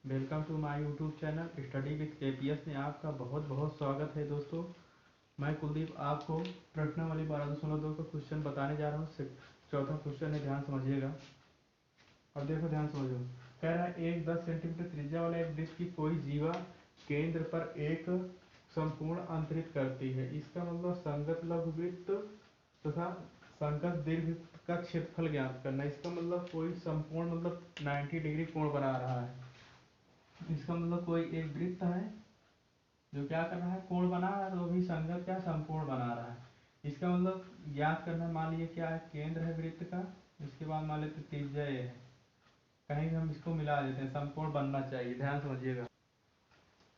Welcome to my YouTube channel study with KPS में आपका बहुत बहुत स्वागत है दोस्तों। मैं कुलदीप आपको प्रश्नावली 12.2 का क्वेश्चन बताने जा रहा हूँ। चौथा क्वेश्चन है, ध्यान समझिएगा। अब देखो, ध्यान समझो। कह रहा है एक 10 सेंटीमीटर त्रिज्या वाला एक वृत्त की कोई जीवा केंद्र पर एक संपूर्ण अंतरित करती है। इसका मतलब संगत लघु वृत्त तथा संगत दीर्घ का क्षेत्रफल ज्ञात करना। इसका मतलब कोई संपूर्ण मतलब 90 डिग्री कोण बना रहा है। इसका मतलब कोई एक वृत्त है जो क्या कर रहा है, कोण बना रहा है, तो भी संगत क्या संपूर्ण बना रहा है। इसका मतलब ज्ञात करना, मान लीजिए क्या है, केंद्र है वृत्त का, उसके बाद मान लेते त्रिज्या ये है, कहीं भी हम इसको मिला देते हैं, संपूर्ण बनना चाहिए। ध्यान समझिएगा।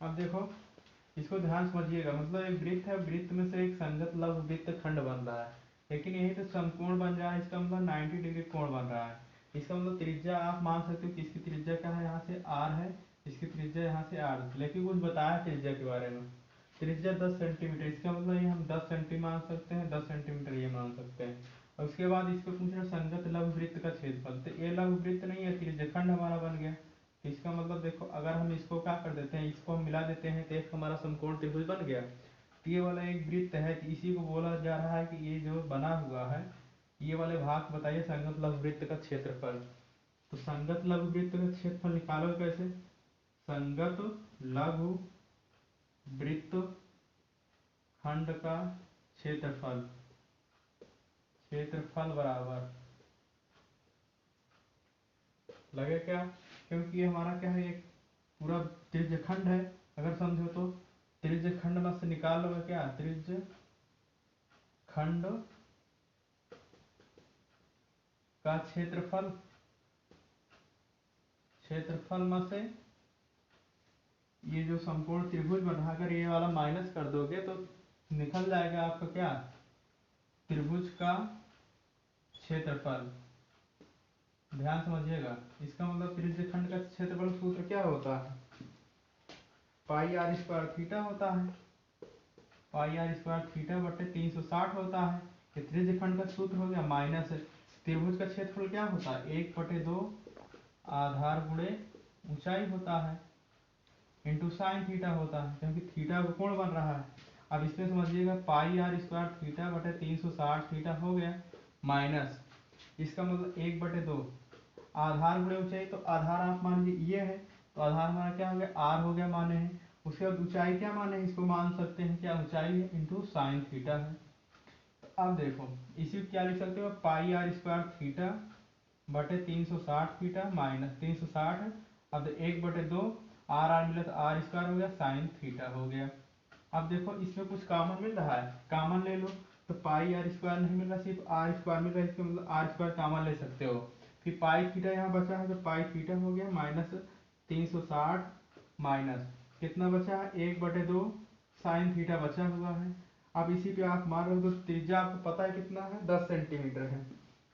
अब देखो, इसको ध्यान समझिएगा। मतलब एक वृत्त है, वृत्त में से एक संगत लघु वृत्त खंड बन रहा है, लेकिन यही तो समकोण बन रहा है। इसका मतलब 90 डिग्री कोण बन रहा है। इसका मतलब त्रिज्या आप मान सकते हो कि इसकी त्रिज्या क्या है, यहाँ से r है, इसकी त्रिज्या यहाँ से r, लेकिन कुछ बताया त्रिज्या के बारे में। त्रिज्या 10 सेंटीमीटर, इसका मतलब ये हम 10 सेंटी मान सकते हैं, 10 सेंटीमीटर ये मान सकते हैं। और उसके बाद इसको पूछ रहे संगत लघु वृत्त का क्षेत्रफल, तो ये लघु वृत्त नहीं है, त्रिज्या खंड हमारा बन गया। इसका मतलब देखो, अगर हम इसको क्या कर देते हैं, इसको हम मिला देते हैं, तो एक हमारा समकोण त्रिभुज बन गया। ये वाला एक वृत्त है, इसी को बोला जा रहा है कि ये जो बना हुआ है, ये वाले भाग बताइए संगत लघु वृत्त का क्षेत्रफल। तो संगत लघु वृत्त का क्षेत्रफल निकालो कैसे। संगत लघु वृत्त खंड का क्षेत्रफल, क्षेत्रफल बराबर लगे क्या, क्योंकि ये हमारा क्या है, एक पूरा त्रिज्य खंड है। अगर समझो तो त्रिज्य खंड में से निकाल लो क्या, त्रिज्य खंड का क्षेत्रफल, क्षेत्रफल में से ये जो संपूर्ण त्रिभुज बना, अगर ये वाला माइनस कर दोगे तो निकल जाएगा आपका क्या, त्रिभुज का क्षेत्रफल। ध्यान समझिएगा। इसका मतलब त्रिज्य खंड का क्षेत्रफल सूत्र क्या होता है, पाई आर स्क्वायर थीटा होता है। पाई आर स्क्वायर थीटा बटे 360 होता है। ये त्रिज्य खंड का सूत्र हो गया, माइनस त्रिभुज का क्षेत्रफल क्या होता है, 1/2 आधार गुणे ऊंचाई होता है, इंटू साइन थीटा होता है, क्योंकि थीटा को कोण बन रहा है। अब इसमें समझिएगा, पाई आर स्क्वायर थीटा बटे 360 थीटा हो गया, माइनस इसका मतलब 1/2 आधार गुणे ऊंचाई, तो आधार आप मान लीजिए ये है, तो आधार हमारा क्या हो गया, आर हो गया माने हैं। उसके बाद ऊंचाई क्या माने हैं, इसको मान सकते हैं क्या, ऊंचाई है, इंटू साइन थीटा है। तो अब देखो, इसी को क्या लिख सकते हो, पाई आर स्क्वायर थीटा बटे 360 थीटा माइनस 360, अब 1/2 आर आर मिला तो आर स्क्वायर हो गया, साइन थीटा हो गया। अब देखो, इसमें कुछ कॉमन मिल रहा है, कॉमन ले लो। तो पाई आर स्क्वायर नहीं मिल रहा, सिर्फ आर स्क्वायर मिल रहा है, इसका मतलब आर स्क्वायर कॉमन ले सकते हो। फिर पाई थीटा यहाँ बचा है, तो पाई थीटा हो गया माइनस 360, माइनस कितना बचा है, 1/2 साइन थीटा बचा हुआ है। अब इसी पे आप मान रख दो, त्रिज्या आपको पता है कितना है, 10 सेंटीमीटर है।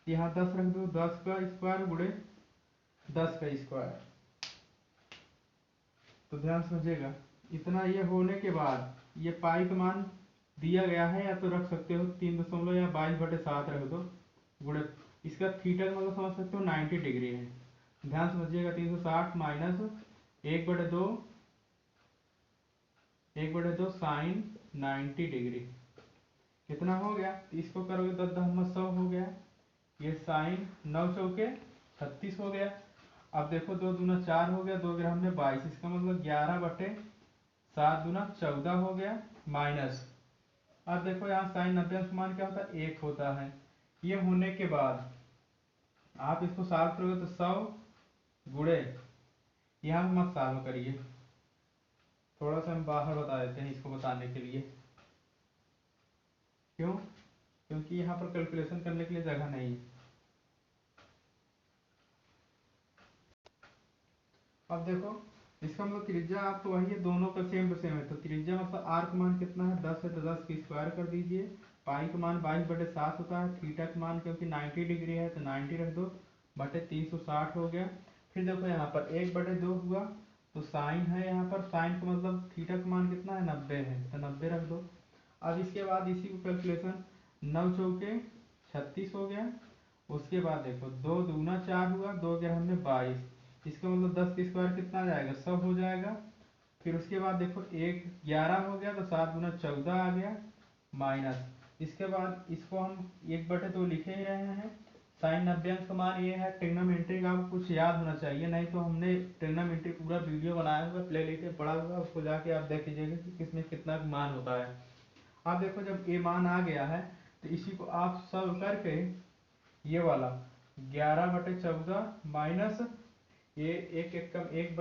यहाँ 10 रख दो, 10 का स्क्वायर गुणे 10 का स्क्वायर। तो ध्यान समझिएगा, इतना ये होने के बाद ये पाई का मान दिया गया है, या तो रख सकते हो 3 या 22/7 रख दो, गुणे इसका थीटा का मतलब समझ सकते हो 90 डिग्री है। ध्यान समझिएगा, 360 माइनस 1/2, 1/2 साइन 90 डिग्री कितना हो गया, तो इसको करोगे 10×10 100 हो गया। ये साइन 9 चौके 36 हो गया। अब देखो, 2 दूना 4 हो गया, 2 ग्राम में 22, इसका मतलब 11/7 दूना 14 हो गया, माइनस अब देखो यहाँ साइन 90 अंश मान क्या होता है, 1 होता है। ये होने के बाद आप इसको सॉल्व करोगे तो 100 गुणे, यहाँ मत सॉल्व करिए, थोड़ा सा हम बाहर बता देते हैं इसको बताने के लिए। क्यों, क्योंकि यहाँ पर कैलकुलेशन करने के लिए जगह नहीं है। अब देखो, इसका मतलब त्रिज्या आपको वही है, दोनों का सेम टू सेम है। तो त्रिज्या मतलब आर का मान कितना है, 10 है, तो 10 की स्क्वायर कर दीजिए। पाई का मान 22/7 होता है। थीटा का मान क्योंकि 90 डिग्री है, तो 90 रख दो, बटे 360 हो गया। फिर देखो यहाँ पर 1/2 हुआ, तो साइन है, यहाँ पर साइन का मतलब थीटा का मान कितना है, 90 है, तो 90 रख दो। अब इसके बाद इसी को कैलकुलेशन, 9 चौके 36 हो गया। उसके बाद देखो, 2 दूना 4 हुआ, 2 ग्राम में 22, इसका मतलब 10 का स्क्वायर कितना आ जाएगा, 100 हो जाएगा। फिर उसके बाद देखो एक 11 हो गया तो 7 × 14 आ गया, माइनस इसके बाद इसको हम 1/2 लिखे ही रहे हैं। साइन 90 अंश का मान ये है। ट्रिग्नोमेट्री का आपको कुछ याद होना चाहिए, नहीं तो हमने ट्रिग्नोमेट्री पूरा वीडियो बनाया हुआ प्ले लिस्ट में पड़ा हुआ, उसको जाके आप देख लीजिएगा कि किसमें कितना मान होता है। आप देखो जब ये मान आ गया है तो इसी को आप सॉल्व करके ये वाला 11/14 माइनस ये 1 × 1 =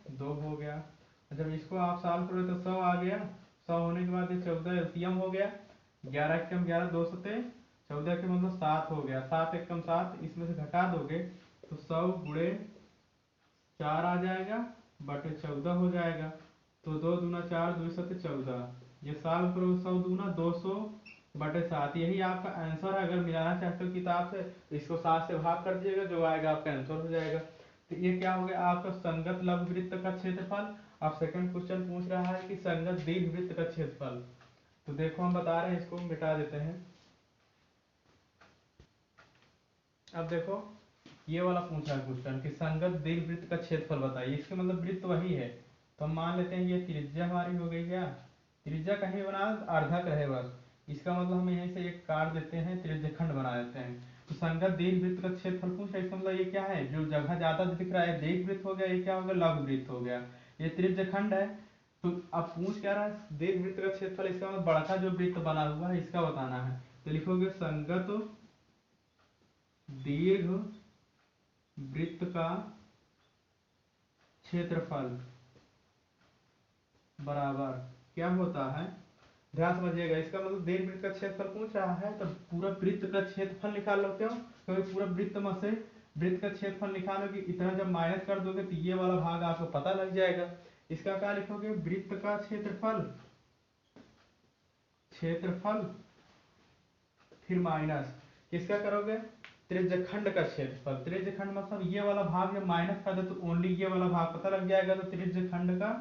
1/2 हो गया। जब इसको आप सॉल्व करोगे तो 100 आ गया। 100 होने के बाद ये 14 एलसीएम हो गया। 11 × 1 = 2 सते 14 के मतलब 7 हो गया। 7 × 1 = 7, इसमें से घटा दोगे तो 100 × 4 आ जाएगा बटे 14 हो जाएगा। तो 2 दूना 4, 2 सते 14। ये सॉल्व करो 100 दूना 200/7, यही आपका आंसर है। अगर मिलाना चाहते हो किताब से तो इसको 7 से भाग कर दीजिएगा, जो आएगा आपका आंसर हो जाएगा। तो ये क्या हो गया आपका संगत लघु वृत्त का क्षेत्रफल। अब सेकंड क्वेश्चन पूछ रहा है कि संगत दीर्घ वृत्त का क्षेत्रफल। तो देखो हम बता रहे हैं, इसको मिटा देते हैं। अब देखो ये वाला पूछा है क्वेश्चन कि संगत दीर्घ वृत्त का क्षेत्रफल बताइए। इसके मतलब वृत्त वही है, तो हम मान लेते हैं ये त्रिज्या हमारी हो गई। क्या त्रिज्या कहीं बना अर्धक रहे बस, इसका मतलब हम यहीं से एक काट देते हैं, त्रिज्यखंड बना देते हैं। तो संगत दीर्घ वृत्त का क्षेत्रफल पूछा, इसका मतलब ये क्या है, जो जगह ज्यादा दिख रहा है दीर्घ वृत्त हो गया, ये क्या हो गया लघु वृत्त हो गया, ये त्रिज्यखंड है। तो अब पूछ क्या रहा है दीर्घ वृत्त का क्षेत्रफल, इसका मतलब बड़ा जो वृत्त बना हुआ है इसका बताना है। तो लिखोगे संगत दीर्घ वृत्त का क्षेत्रफल बराबर क्या होता है, ध्यान समझिएगा। इसका मतलब दीर्घ वृत्त का क्षेत्रफल पूछ रहा है तो पूरा वृत्त का क्षेत्रफल निकाल लो। क्यों, क्योंकि पूरा वृत्त में से वृत्त का क्षेत्रफल निकालो कि इतना जब माइनस कर दोगे तो ये वाला भाग आपको पता लग जाएगा। इसका क्या लिखोगे, वृत्त का क्षेत्रफल, क्षेत्रफल फिर माइनस किसका करोगे, त्रिज्यखंड का क्षेत्रफल। त्रिज्यखंड मतलब ये वाला भाग जब माइनस कर दो तो ओनली ये वाला भाग पता लग जाएगा। तो त्रिज्यखंड का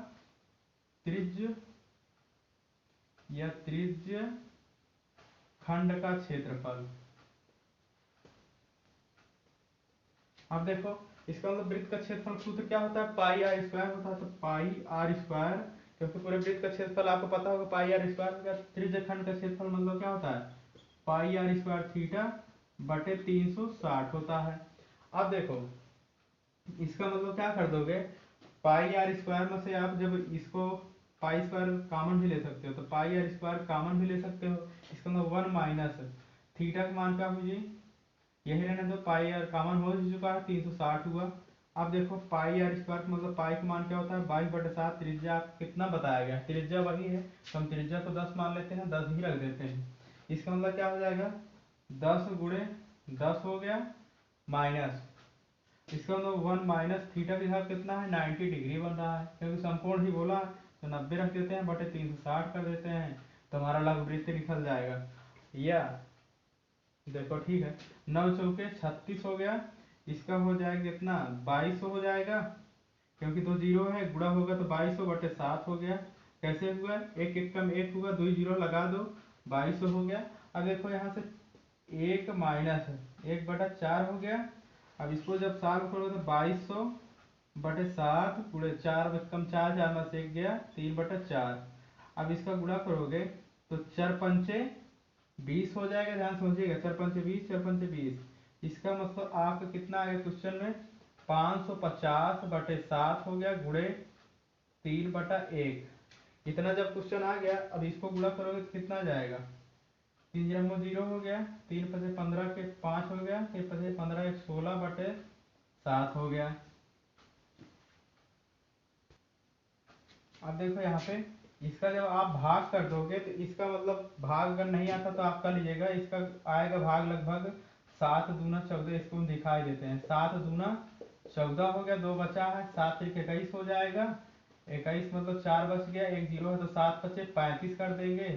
त्रिज्य या त्रिज्य खंड का क्षेत्रफल। अब देखो इसका मतलब वृत्त का क्षेत्रफल सूत्र क्या होता है, पाई आर स्क्वायर होता है। तो पाई आर स्क्वायर, क्योंकि पूरे वृत्त का क्षेत्रफल आपको पता होगा पाई आर स्क्वायर होगा। त्रिज्य खंड का क्षेत्रफल मतलब क्या होता है, पाई आर स्क्वायर थीटा बटे 360 होता है। अब देखो इसका मतलब क्या कर दोगे, पाई आर स्क्वायर में से आप जब इसको पाई स्क्वायर कॉमन भी ले सकते हो, तो पाई आर स्क्वायर कॉमन भी ले सकते हो। इसका मतलब 1 माइनस थीटा का मान क्या हुई, यही रहने दो, पाई आर कॉमन हो चुका है 360 हुआ। अब देखो पाई आर स्क्वायर मतलब पाई का मान क्या होता है 22/7। त्रिज्या कितना बताया गया, त्रिज्या वही है तो हम त्रिज्या को 10 मान लेते हैं, 10 ही रख देते हैं। इसका मतलब क्या हो जाएगा 10 × 10 हो गया माइनस इसका मतलब 1 माइनस थीटा के साथ कितना है 90 डिग्री बन रहा है, क्योंकि संपूर्ण ही बोला तो 90 रख देते हैं बटे 360 कर देते हैं, तो हमारा लघु वृत्त निकल जाएगा। या देखो ठीक है, 9 चौके 36 हो गया। इसका हो जाएगा कितना 2200 हो जाएगा, क्योंकि दो जीरो है, गुणा होगा तो 2200/7 हो गया। कैसे हुआ, एक एक कम एक हुआ, दो जीरो लगा दो 2200 हो गया। अब देखो यहाँ से एक माइनस 1/4 हो गया। अब इसको जब सॉल्व करोगे तो 2200/7 गुणे 4 कम 4, 4 में से 1 गया 3/4। अब इसका गुणा करोगे तो 4×5 = 20 हो जाएगा। ध्यान समझिएगा 4×5 = 20, 4×5 = 20। इसका मतलब आपका कितना आ गया क्वेश्चन में 550/7 हो गया गुणे 3/1। इतना जब क्वेश्चन आ गया, अब इसको गुणा करोगे तो कितना जाएगा, 3 0 हो गया, 3×5 = 15 के 5 हो गया, 3×5 = 15 16/7 हो गया। अब देखो यहाँ पे इसका जब आप भाग कर दोगे तो इसका मतलब भाग अगर नहीं आता तो आप कर लीजिएगा, इसका आएगा भाग लगभग 7 दूना 14। इसको हम दिखाई देते हैं, 7 दूना 14 हो गया, 2 बचा है, 7 × 21 हो जाएगा। 21 मतलब 4 बच गया, एक जीरो है तो 7 बचे 35 कर देंगे,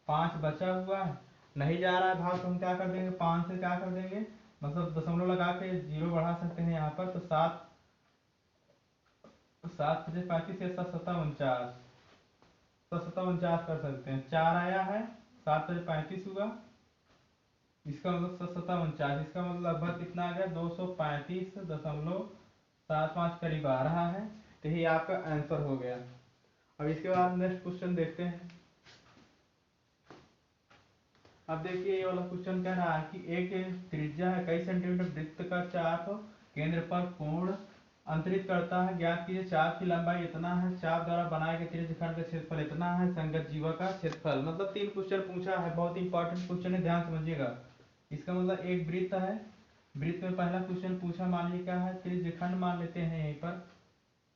5 बचा हुआ है, नहीं जा रहा है भाग तो हम क्या कर देंगे 5 से क्या कर देंगे, मतलब दशमलव लगा के जीरो बढ़ा सकते हैं यहाँ पर। तो 7 7 × 35 या 7 × 7 = 49, तो 7 × 49 कर सकते हैं, 4 आया है, 7 × 35 हुआ, इसका मतलब 7 × 7 = 49। इसका मतलब लगभग कितना आ गया 235.7 7 5 करीब आ रहा है। तो यही आपका आंसर हो गया। अब इसके बाद नेक्स्ट क्वेश्चन देखते हैं। अब देखिए ये वाला क्वेश्चन कह रहा है कि एक त्रिज्या है कई सेंटीमीटर वृत्त का चाप केंद्र पर कोण अंतरित करता है। ज्ञात कीजिए चाप की लंबाई इतना है, चाप द्वारा बनाए गए त्रिज्यखंड का क्षेत्रफल इतना है, संगत जीवा का क्षेत्रफल। मतलब 3 क्वेश्चन पूछा है, बहुत इंपॉर्टेंट क्वेश्चन है, ध्यान समझिएगा। इसका मतलब एक वृत्त है, वृत्त में पहला क्वेश्चन पूछा, मान लीजिए क्या है, त्रिज्यखंड मान लेते हैं यहीं पर।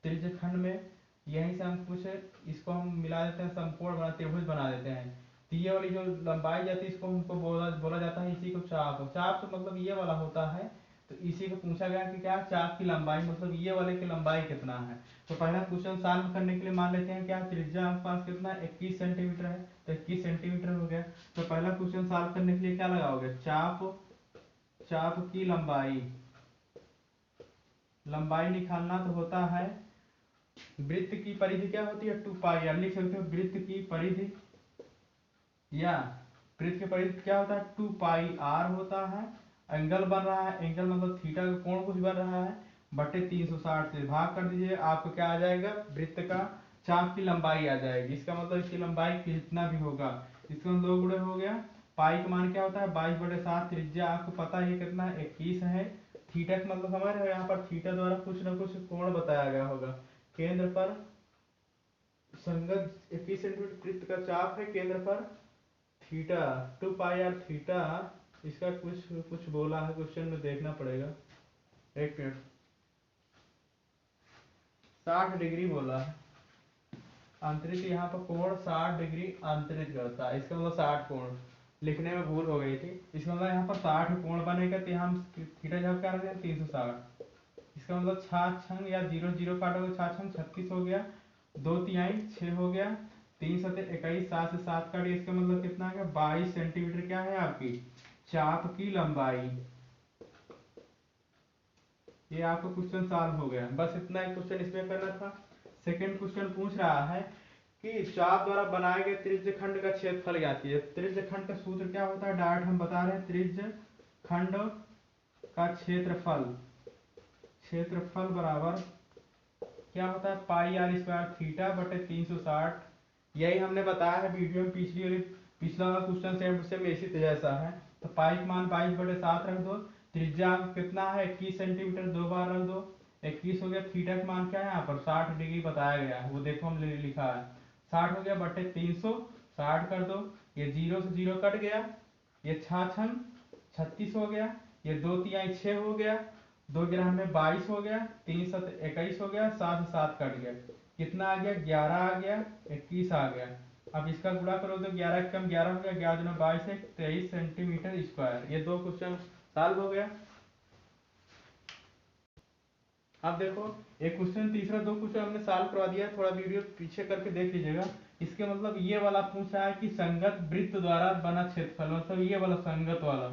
त्रिज्यखंड में यहीं से हम कुछ इसको हम मिला देते हैं, समकोण बना त्रिभुज बना देते हैं। तो ये वाली जो लंबाई जाती है इसको हमको बोला जाता है इसी को चाप। चाप तो मतलब ये वाला होता है। तो इसी को पूछा गया कि क्या चाप की लंबाई मतलब ये वाले की लंबाई कितना है। तो पहला क्वेश्चन सॉल्व करने के लिए मान लेते हैं क्या त्रिज्या आपके पास कितना 21 सेंटीमीटर है, तो 21 सेंटीमीटर हो गया। तो पहला क्वेश्चन सॉल्व करने के लिए क्या लगाओगे, चाप, चाप की लंबाई, लंबाई निकालना तो होता है, वृत्त की परिधि क्या होती है 2 पाई, या लिख सकते हो वृत्त की परिधि, या वृत्त की परिधि क्या होता है 2 पाई आर होता है। एंगल बन रहा है, एंगल मतलब थीटा का कोण कुछ बन रहा है, बटे 360 से भाग कर दीजिए, आपको क्या आ जाएगा, वृत्त का चाप की लंबाई आ जाएगी। इसका मतलब इसकी लंबाई कितना भी होगा, इसका मतलब 2 गुणे हो गया, पाई का मान क्या होता है 22/7, त्रिज्या आपको पता है कितना है 21 है। थीटा का मतलब हमारे यहाँ पर थीटा द्वारा कुछ ना कुछ कोण बताया गया होगा। केंद्र पर संगत 21 सेंटीमीटर वृत्त का चाप है, केंद्र पर थीटा 2 पाई आर थीटा, इसका कुछ कुछ बोला है क्वेश्चन में, देखना पड़ेगा, एक मिनट, 60 डिग्री बोला है। अंतरित यहाँ पर कोण 60 डिग्री अंतरित करता है, इसका मतलब 60 कोण, लिखने में भूल हो गई थी। इसका मतलब यहाँ पर 60 कोण बनेगा, तो यहाँ हम थीटा जब क्या रखेंगे 360। इसका मतलब 6 छंग या 0 0 काटोगे 6 छंग 36 हो गया, 2 तिहाई 6 हो गया, 3 सते 21, 7 से 7 काटिए, इसका मतलब कितना है 22 सेंटीमीटर क्या है आपकी चाप की लंबाई। ये आपका क्वेश्चन सॉल्व हो गया, बस इतना एक क्वेश्चन इसमें करना था। सेकंड क्वेश्चन पूछ रहा है कि चाप द्वारा बनाए गए त्रिज्यखंड का क्षेत्रफल ज्ञात कीजिए। त्रिज्यखंड का सूत्र क्या होता है, डायरेक्ट हम बता रहे हैं, त्रिज्यखंड का क्षेत्रफल, क्षेत्रफल बराबर क्या होता है पाई आर स्क्वायर थीटा बटे 360। यही हमने बताया है वीडियो में, पिछला क्वेश्चन सेम सेम इसी जैसा है। तो पाई का मान 22/7 रख दो, त्रिज्या कितना है 21 सेंटीमीटर, 2 बार रख दो, 21 हो गया। थीटा का मान क्या है यहाँ पर 60 डिग्री बताया गया है, वो देखो हमने लिखा है 60 हो गया बटे 360 कर दो, ये 0 से 0 कट गया, ये 6 36 हो गया, ये 2 तिहाई 6 हो गया, 2 ग्राम में 22 हो गया, 3 सत 21 हो गया, 7 से 7 कट गया, कितना आ गया 11 आ गया, 21 आ गया। अब इसका गुणा करो तो 11 कम 11 हो गया, 11 दूना 22 है 23 सेंटीमीटर स्क्वायर। ये 2 क्वेश्चन सॉल्व हो गया। अब देखो एक क्वेश्चन तीसरा, 2 क्वेश्चन हमने सॉल्व करवा दिया है, थोड़ा वीडियो पीछे करके देख लीजिएगा। इसके मतलब ये वाला पूछा है कि संगत वृत्त द्वारा बना क्षेत्रफल, मतलब ये वाला संगत वाला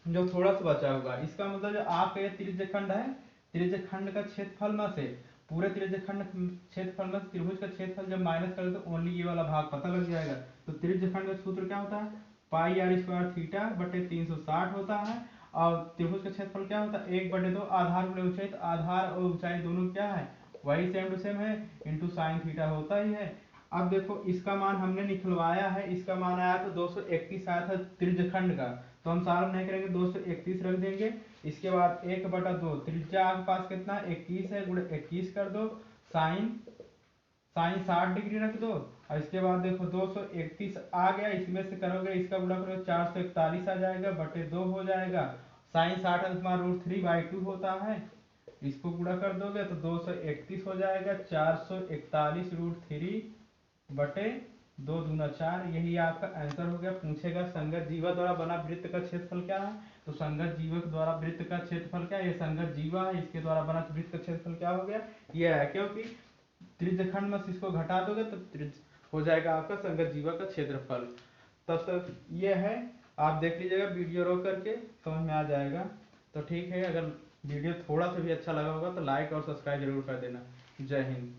जो थोड़ा सा बचा हुआ, इसका मतलब जो आपका ये त्रिज्यखंड है, त्रिज्यखंड का क्षेत्रफल में से पूरे त्रिज्यखंड क्षेत्रफल में त्रिभुज का क्षेत्रफल जब माइनस करें तो ओनली ये वाला भाग पता लग जाएगा। तो त्रिज्यखंड का सूत्र क्या होता है पाई आर स्क्वायर थीटा बटे 360 होता है, और त्रिभुज का क्षेत्रफल क्या होता है 1/2 आधार गुणे ऊंचाई, तो आधार और ऊंचाई दोनों क्या है वही सेम टू सेम है, इंटू साइन थीटा होता ही है। अब देखो इसका मान हमने निकलवाया है, इसका मान आया था 231 आया था त्रिज्यखंड का, तो हम सॉल्व नहीं करेंगे 231 रख देंगे। इसके बाद 1/2 त्रिज्या आपके पास कितना 21 है, गुणे 21 कर दो, साइन साइन 60 डिग्री रख दो, और इसके बाद देखो 231 आ गया, इसमें से करोगे इसका गुणा करोगे 441 आ जाएगा बटे 2 हो जाएगा, साइन 60 √3/2 होता है, इसको गुणा कर दोगे तो 231 हो जाएगा, 441 √3 बटे 2 दूना 4, यही आपका आंसर हो गया। पूछेगा संगत जीवा द्वारा बना वृत्त का क्षेत्रफल क्या है, तो संगत जीवक द्वारा वृत्त का क्षेत्रफल क्या है, ये संगत जीवा है, इसके द्वारा बना वृत्त का क्षेत्रफल क्या हो गया ये है, क्योंकि त्रिज्यखंड में से इसको घटा दोगे तो हो जाएगा आपका संगत जीवा का क्षेत्रफल। तब तक ये है, आप देख लीजिएगा वीडियो रोक करके, समझ में आ जाएगा। तो ठीक है, अगर वीडियो थोड़ा सा भी अच्छा लगा होगा तो लाइक और सब्सक्राइब जरूर कर देना। जय हिंद।